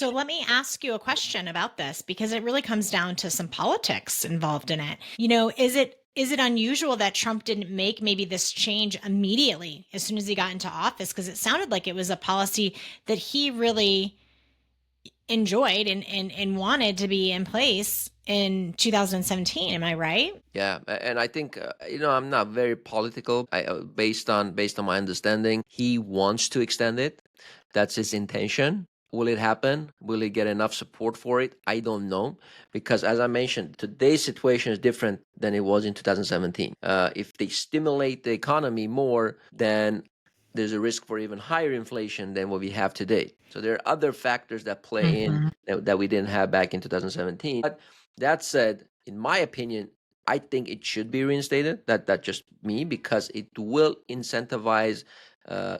So let me ask you a question about this because it really comes down to some politics involved in it. Is it unusual that Trump didn't make maybe this change immediately as soon as he got into office? Because it sounded like it was a policy that he really enjoyed and wanted to be in place in 2017. Am I right? Yeah, and I think I'm not very political. Based on my understanding, he wants to extend it. That's his intention. Will it happen? Will he get enough support for it? I don't know, because as I mentioned, today's situation is different than it was in 2017. If they stimulate the economy more, then there's a risk for even higher inflation than what we have today. So there are other factors that play in that we didn't have back in 2017. But that said, in my opinion, I think it should be reinstated. That's just me, because it will incentivize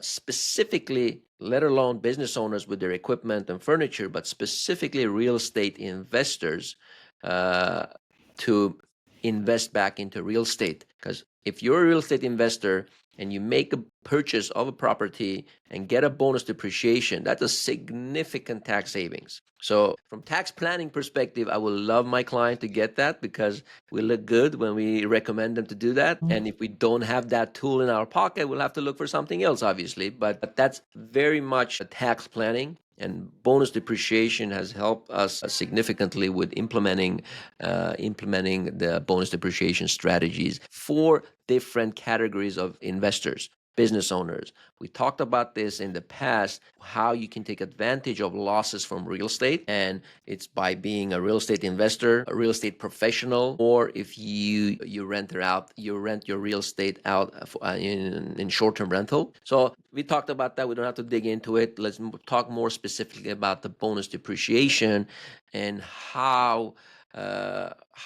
specifically, let alone business owners with their equipment and furniture, but specifically real estate investors to invest back into real estate. Because if you're a real estate investor and you make a purchase of a property and get a bonus depreciation, that's a significant tax savings. So from tax planning perspective, I would love my client to get that, because we look good when we recommend them to do that. And if we don't have that tool in our pocket, we'll have to look for something else, obviously. But that's very much a tax planning. And bonus depreciation has helped us significantly with implementing the bonus depreciation strategies for different categories of investors, business owners. We talked about this in the past, how you can take advantage of losses from real estate, and it's by being a real estate investor, a real estate professional, or if you rent your real estate out in short-term rental. So we talked about that. We don't have to dig into it. Let's talk more specifically about the bonus depreciation and how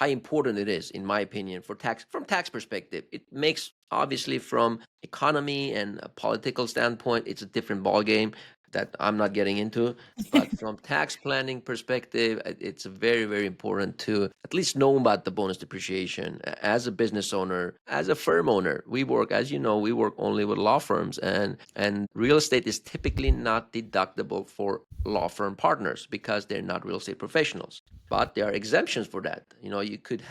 important it is, in my opinion, from tax perspective. It makes, obviously, from economy and a political standpoint, it's a different ballgame that I'm not getting into. But from tax planning perspective, it's very, very important to at least know about the bonus depreciation. As a business owner, as a firm owner, we work only with law firms, and real estate is typically not deductible for law firm partners because they're not real estate professionals. But there are exemptions for that. You could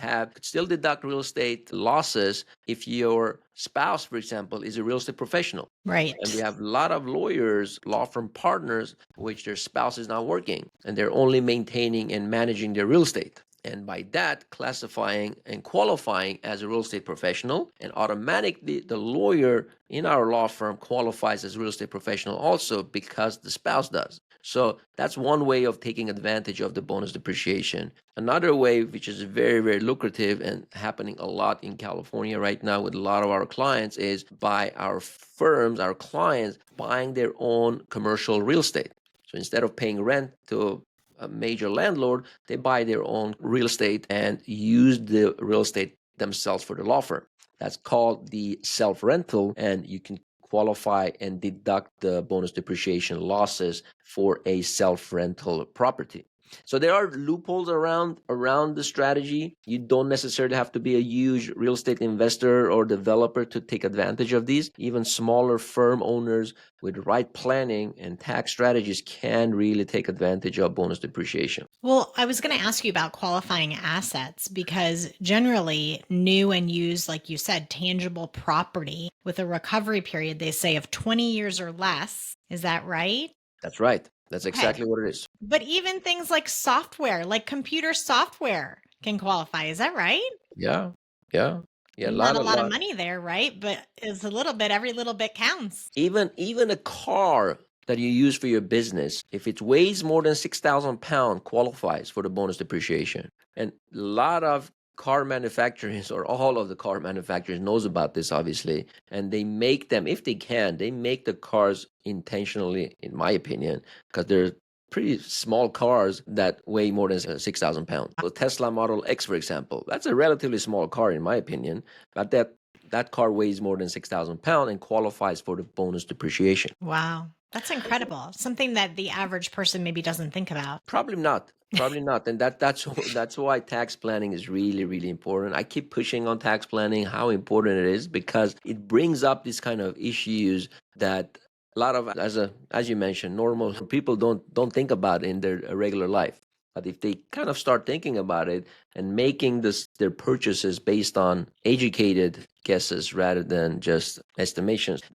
still deduct real estate losses if your spouse, for example, is a real estate professional. Right. And we have a lot of lawyers, law firm partners, which their spouse is not working and they're only maintaining and managing their real estate. And by that, classifying and qualifying as a real estate professional, and automatically the lawyer in our law firm qualifies as a real estate professional also, because the spouse does. So that's one way of taking advantage of the bonus depreciation. Another way, which is very, very lucrative and happening a lot in California right now with a lot of our clients, is by our firms, our clients buying their own commercial real estate. So instead of paying rent to a major landlord, they buy their own real estate and use the real estate themselves for the law firm. That's called the self-rental, and you can qualify and deduct the bonus depreciation losses for a self-rental property. So there are loopholes around the strategy. You don't necessarily have to be a huge real estate investor or developer to take advantage of these. Even smaller firm owners with right planning and tax strategies can really take advantage of bonus depreciation. Well, I was going to ask you about qualifying assets because generally new and used, like you said, tangible property with a recovery period, they say of 20 years or less. Is that right? That's right. That's Okay. exactly what it is. But even things like software, like computer software can qualify. Is that right? Yeah. Yeah. Yeah. Not a lot of money there, right? But it's a little bit, every little bit counts. Even a car that you use for your business, if it weighs more than 6,000 pounds, qualifies for the bonus depreciation. And a lot of car manufacturers, or all of the car manufacturers, knows about this, obviously, and they make them, if they can, they make the cars intentionally, in my opinion, because they're pretty small cars that weigh more than 6,000 pounds. So Tesla Model X, for example, that's a relatively small car, in my opinion, but that car weighs more than 6,000 pounds and qualifies for the bonus depreciation. Wow. That's incredible. Something that the average person maybe doesn't think about. Probably not. Probably not. And that's why tax planning is really, really important. I keep pushing on tax planning, how important it is, because it brings up these kind of issues that A lot of, as you mentioned, normal people don't think about it in their regular life. But if they kind of start thinking about it and making their purchases based on educated guesses rather than just estimations,